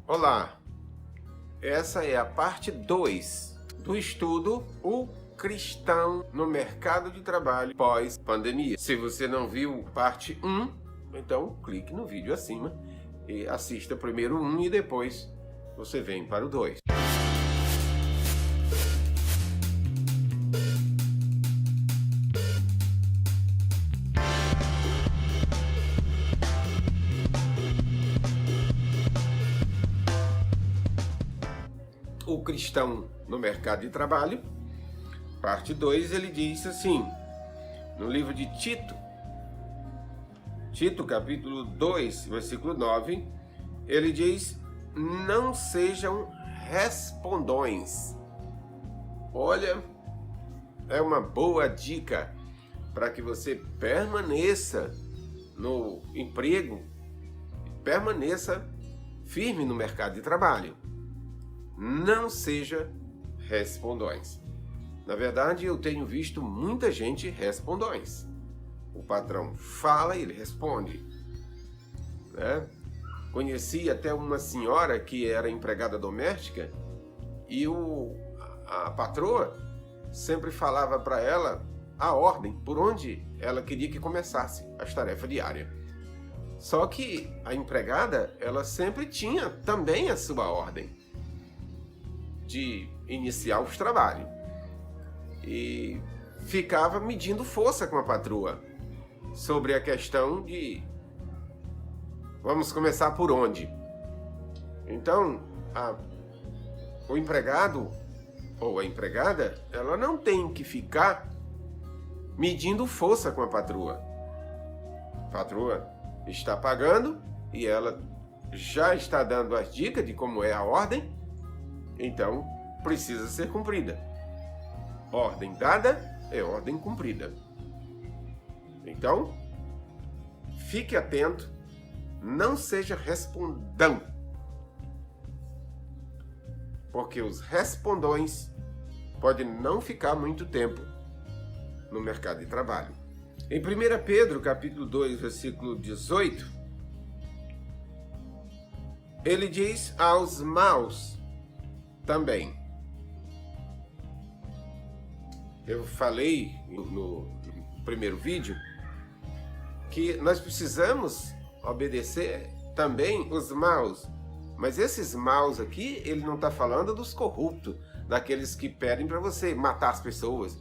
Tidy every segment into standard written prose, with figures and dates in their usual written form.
Olá, essa é a parte 2 do estudo O Cristão no Mercado de Trabalho pós-pandemia. Se você não viu parte 1, então clique no vídeo acima e assista primeiro o 1 e depois você vem para o 2. O Cristão no Mercado de Trabalho, parte 2, ele diz assim, no livro de Tito capítulo 2, versículo 9, ele diz, não sejam respondões. Olha, é uma boa dica para que você permaneça no emprego, permaneça firme no mercado de trabalho. Não seja respondões. Na verdade, eu tenho visto muita gente respondões. O patrão fala e ele responde, né? Conheci até uma senhora que era empregada doméstica e a patroa sempre falava para ela a ordem, por onde ela queria que começasse as tarefas diárias. Só que a empregada, ela sempre tinha também a sua ordem de iniciar os trabalhos e ficava medindo força com a patroa sobre a questão de vamos começar por onde. Então, o empregado ou a empregada, ela não tem que ficar medindo força com a patroa. A patroa está pagando e ela já está dando as dicas de como é a ordem. Então, precisa ser cumprida. Ordem dada é ordem cumprida. Então, fique atento, não seja respondão. Porque os respondões podem não ficar muito tempo no mercado de trabalho. Em 1 Pedro, capítulo 2, versículo 18, ele diz aos maus também. Eu falei no primeiro vídeo que nós precisamos obedecer também os maus. Mas esses maus aqui, ele não está falando dos corruptos, daqueles que pedem para você matar as pessoas,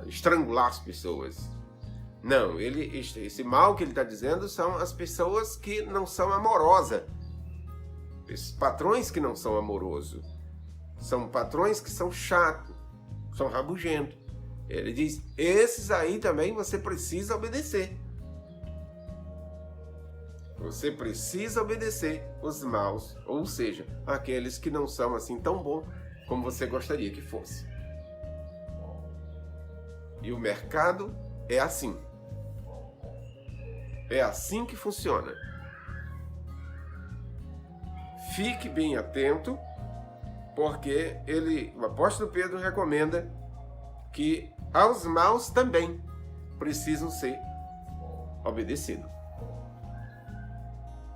estrangular as pessoas. Não, esse mal que ele está dizendo são as pessoas que não são amorosas. Esses patrões que não são amorosos. São patrões que são chatos, são rabugentos. Ele diz, esses aí também você precisa obedecer. Você precisa obedecer os maus, ou seja, aqueles que não são assim tão bons como você gostaria que fosse. E o mercado é assim. É assim que funciona. Fique bem atento, porque o apóstolo Pedro recomenda que aos maus também precisam ser obedecidos.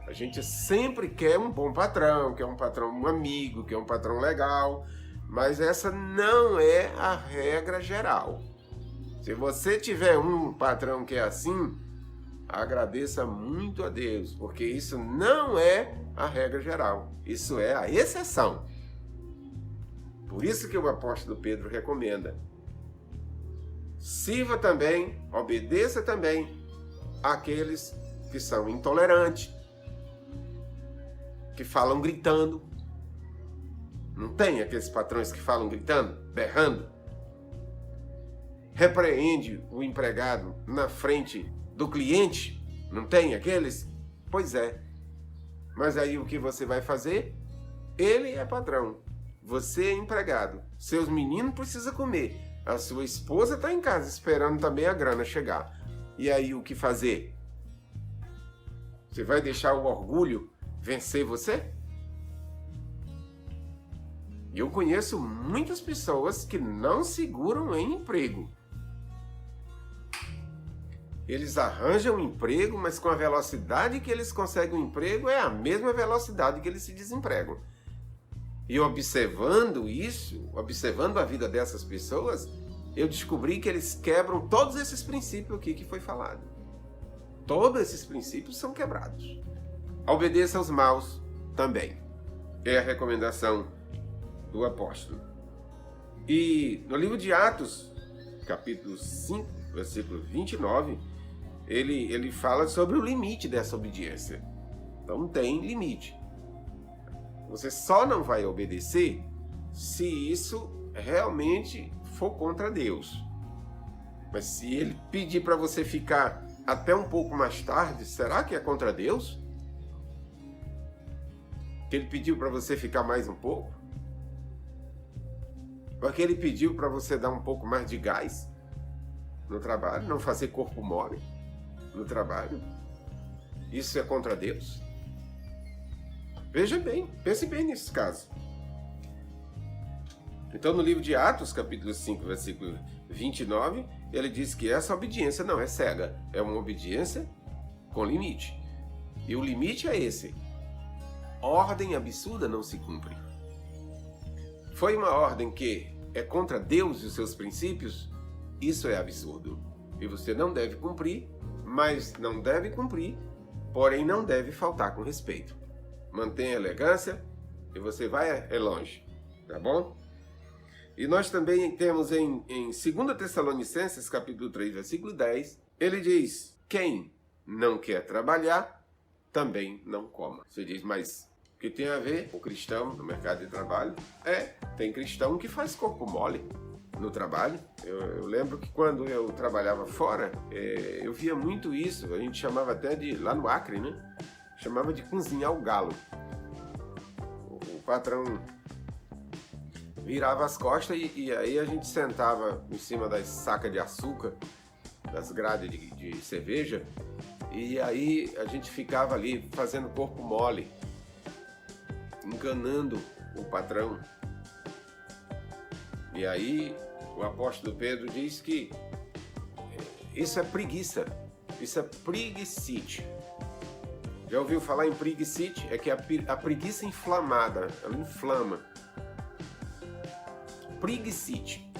A gente sempre quer um bom patrão, quer um patrão um amigo, quer um patrão legal, mas essa não é a regra geral. Se você tiver um patrão que é assim, agradeça muito a Deus, porque isso não é a regra geral, isso é a exceção. Por isso que o apóstolo Pedro recomenda. Sirva também, obedeça também àqueles que são intolerantes, que falam gritando. Não tem aqueles patrões que falam gritando, berrando? Repreende o empregado na frente do cliente? Não tem aqueles? Pois é. Mas aí o que você vai fazer? Ele é patrão. Você é empregado. Seus meninos precisam comer. A sua esposa está em casa esperando também a grana chegar. E aí o que fazer? Você vai deixar o orgulho vencer você? Eu conheço muitas pessoas que não seguram em emprego. Eles arranjam um emprego, mas com a velocidade que eles conseguem um emprego é a mesma velocidade que eles se desempregam. E observando isso, observando a vida dessas pessoas, eu descobri que eles quebram todos esses princípios aqui que foi falado. Todos esses princípios são quebrados. Obedeça aos maus também. É a recomendação do apóstolo. E no livro de Atos, capítulo 5, versículo 29, ele fala sobre o limite dessa obediência. Então tem limite. Você só não vai obedecer se isso realmente for contra Deus. Mas se ele pedir para você ficar até um pouco mais tarde, será que é contra Deus? Que ele pediu para você ficar mais um pouco? Porque ele pediu para você dar um pouco mais de gás no trabalho, não fazer corpo mole no trabalho? Isso é contra Deus? Veja bem, pense bem nesse caso. Então, no livro de Atos, capítulo 5, versículo 29, ele diz que essa obediência não é cega, é uma obediência com limite. E o limite é esse: ordem absurda não se cumpre. Foi uma ordem que é contra Deus e os seus princípios, isso é absurdo. E você não deve cumprir, mas não deve cumprir, porém não deve faltar com respeito. Mantenha a elegância e você vai longe, tá bom? E nós também temos em 2 Tessalonicenses, capítulo 3, versículo 10, ele diz: quem não quer trabalhar, também não coma. Você diz, mas o que tem a ver o cristão no mercado de trabalho? Tem cristão que faz corpo mole no trabalho. Eu lembro que quando eu trabalhava fora, eu via muito isso. A gente chamava até de, lá no Acre, né? Chamava de cozinhar o galo. O patrão virava as costas e aí a gente sentava em cima das sacas de açúcar, das grades de cerveja, e aí a gente ficava ali fazendo corpo mole, enganando o patrão. E aí o apóstolo Pedro diz que isso é preguiça, isso é preguicite. Já ouviu falar em preguicite? É que a preguiça inflamada, ela inflama. Preguicite.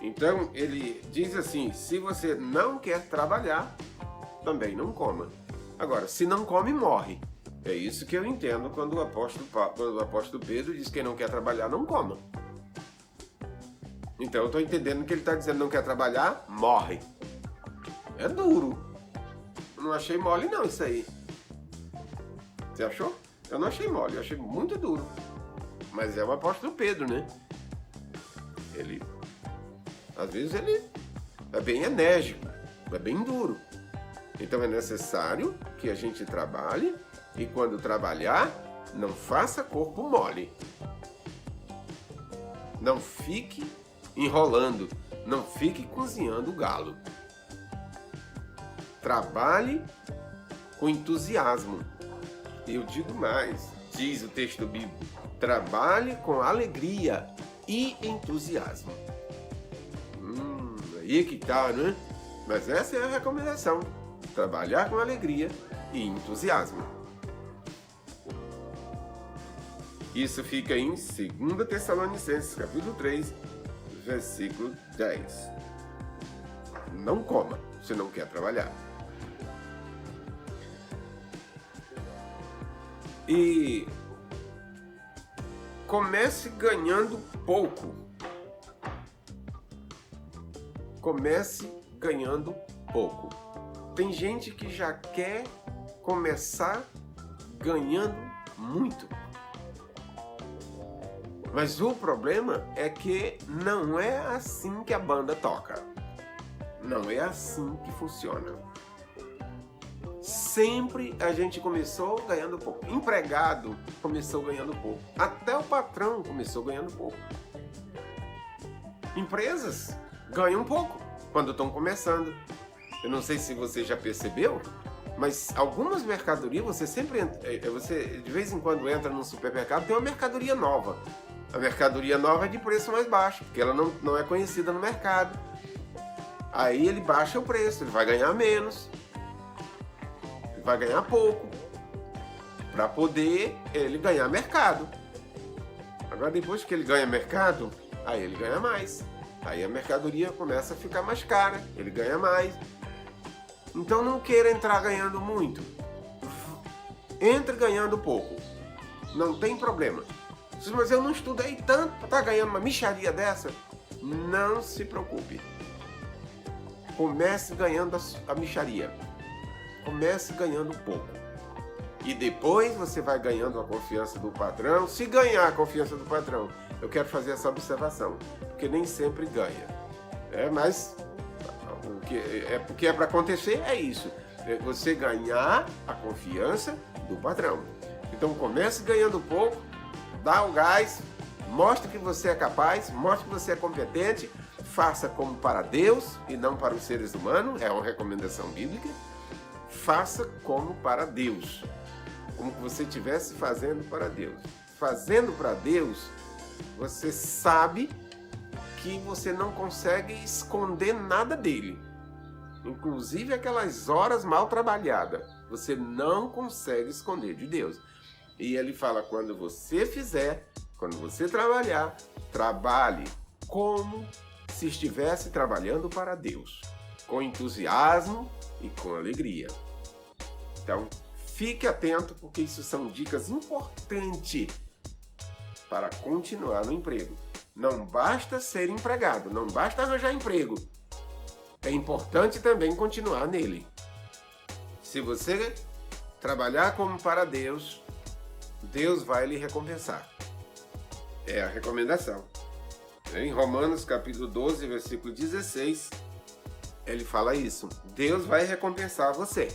Então ele diz assim: se você não quer trabalhar, também não coma. Agora, se não come, morre. É isso que eu entendo quando o apóstolo Pedro diz que quem não quer trabalhar, não coma. Então eu estou entendendo que ele está dizendo: não quer trabalhar, morre. É duro. Eu não achei mole não isso aí. Você achou? Eu não achei mole, eu achei muito duro. Mas é o apóstolo Pedro, né? Às vezes ele é bem enérgico, é bem duro. Então é necessário que a gente trabalhe e quando trabalhar, não faça corpo mole. Não fique enrolando, não fique cozinhando o galo. Trabalhe com entusiasmo. Eu digo mais, diz o texto bíblico: trabalhe com alegria e entusiasmo. Aí que tá, né? Mas essa é a recomendação: trabalhar com alegria e entusiasmo. Isso fica em 2 Tessalonicenses, capítulo 3, versículo 10. Não coma se não quer trabalhar. E comece ganhando pouco. Comece ganhando pouco. Tem gente que já quer começar ganhando muito. Mas o problema é que não é assim que a banda toca. Não é assim que funciona. Sempre a gente começou ganhando pouco. Empregado começou ganhando pouco. Até o patrão começou ganhando pouco. Empresas ganham pouco quando estão começando. Eu não sei se você já percebeu, mas algumas mercadorias você de vez em quando entra num supermercado, tem uma mercadoria nova. A mercadoria nova é de preço mais baixo, porque ela não é conhecida no mercado. Aí ele baixa o preço, ele vai ganhar menos, ele vai ganhar pouco, para poder ele ganhar mercado. Agora, depois que ele ganha mercado, aí ele ganha mais. Aí a mercadoria começa a ficar mais cara, ele ganha mais. Então não queira entrar ganhando muito. Entre ganhando pouco. Não tem problema. Mas eu não estudei tanto para estar ganhando uma mixaria dessa. Não se preocupe. Comece ganhando a mixaria. Comece ganhando pouco. E depois você vai ganhando a confiança do patrão. Se ganhar a confiança do patrão, eu quero fazer essa observação. Porque nem sempre ganha. Mas o que é para acontecer é isso. É você ganhar a confiança do patrão. Então comece ganhando pouco, dá o gás, mostre que você é capaz, mostre que você é competente, faça como para Deus e não para os seres humanos, é uma recomendação bíblica. Faça como para Deus, como que você estivesse fazendo para Deus. Fazendo para Deus, você sabe que você não consegue esconder nada dele. Inclusive aquelas horas mal trabalhadas, você não consegue esconder de Deus. E ele fala, quando você fizer, quando você trabalhar, trabalhe como se estivesse trabalhando para Deus, com entusiasmo e com alegria. Então, fique atento, porque isso são dicas importantes para continuar no emprego. Não basta ser empregado, não basta arranjar emprego. É importante também continuar nele. Se você trabalhar como para Deus, Deus vai lhe recompensar. É a recomendação. Em Romanos capítulo 12, versículo 16, ele fala isso. Deus vai recompensar você,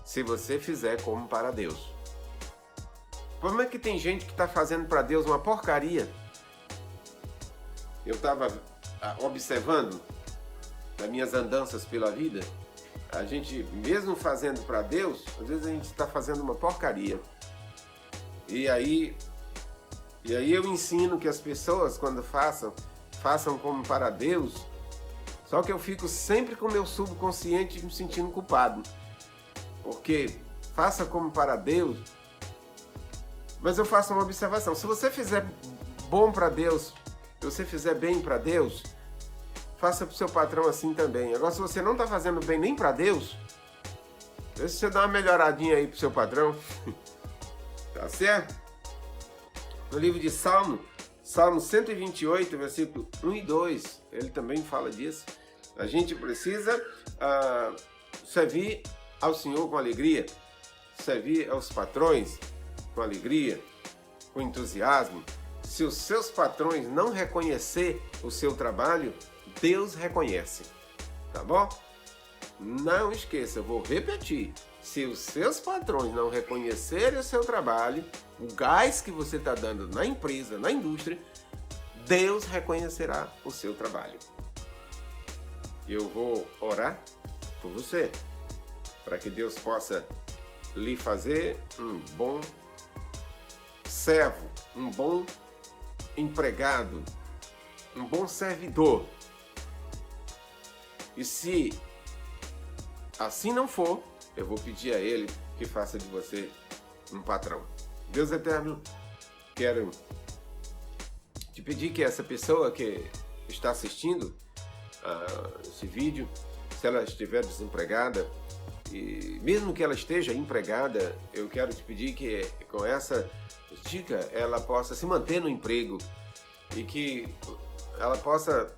se você fizer como para Deus. Como é que tem gente que está fazendo para Deus uma porcaria? Eu estava observando nas minhas andanças pela vida, a gente, mesmo fazendo para Deus, às vezes a gente está fazendo uma porcaria. E aí eu ensino que as pessoas, quando façam como para Deus, só que eu fico sempre com o meu subconsciente me sentindo culpado. Porque faça como para Deus, mas eu faço uma observação. Se você fizer bom para Deus, se você fizer bem para Deus, faça para o seu patrão assim também. Agora, se você não está fazendo bem nem para Deus, vê se você dá uma melhoradinha aí para o seu patrão. Tá certo? No livro de Salmo 128, versículo 1 e 2, ele também fala disso. A gente precisa servir ao Senhor com alegria, servir aos patrões com alegria, com entusiasmo. Se os seus patrões não reconhecer o seu trabalho, Deus reconhece, tá bom? Não esqueça, eu vou repetir. Se os seus patrões não reconhecerem o seu trabalho, o gás que você está dando na empresa, na indústria, Deus reconhecerá o seu trabalho. Eu vou orar por você, para que Deus possa lhe fazer um bom servo, um bom empregado, um bom servidor. E se assim não for, eu vou pedir a Ele que faça de você um patrão. Deus eterno, quero te pedir que essa pessoa que está assistindo esse vídeo, se ela estiver desempregada, e mesmo que ela esteja empregada, eu quero te pedir que com essa dica ela possa se manter no emprego e que ela possa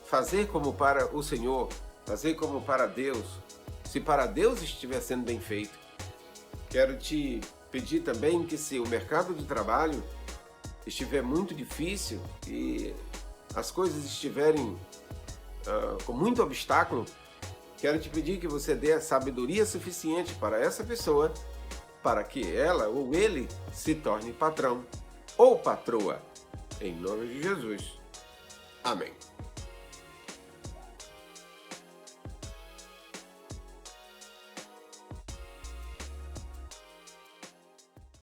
fazer como para o Senhor, fazer como para Deus. Se para Deus estiver sendo bem feito, quero te pedir também que, se o mercado de trabalho estiver muito difícil e as coisas estiverem com muito obstáculo, quero te pedir que você dê a sabedoria suficiente para essa pessoa, para que ela ou ele se torne patrão ou patroa. Em nome de Jesus. Amém.